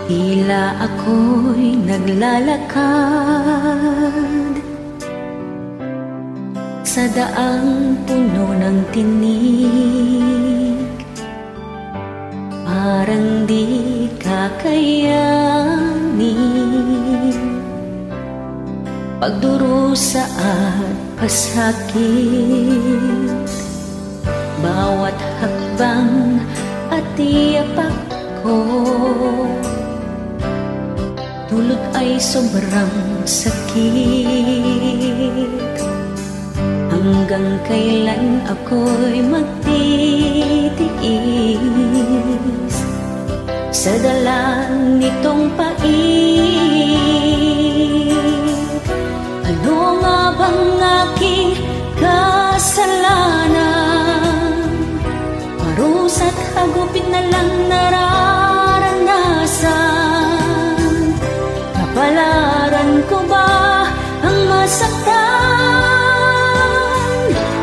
Tila ako'y naglalakad sa daang puno ng tinig. Parang di kakayanin pagdurusa at pasakit. Bawat hakbang at tiyapak ko, dulot ay sobrang sakit. Hanggang kailan ako'y magtitiis sa dala nitong pait? Ano nga bang aking kasalanan? Parusa't hagupit na lang nararanasan. Kapalaran ko ba ang masaktan?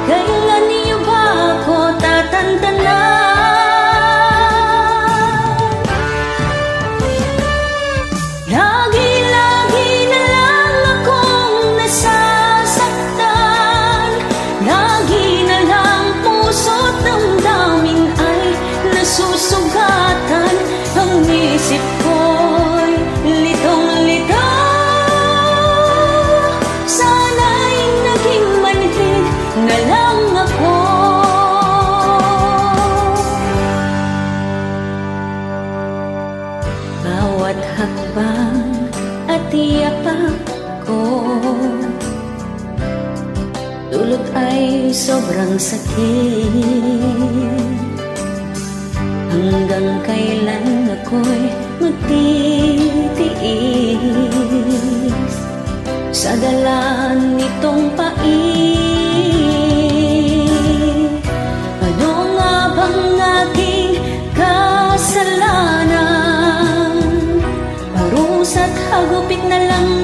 Kailan niyo ba ako tatantanan? Lagi-lagi na lang akong nasasaktan. Lagi na lang puso't damdamin ay nasusugatan. Ang isip ko'y litong-lito. Sana'y naging manhid na lang ako. Bawat hakbang at tiyapak ko, dulot ay sobrang sakit. Hanggang kailan ako'y magtitiis sa dala nitong pait? Ano nga bang aking kasalanan? Parusa't hagupit na lang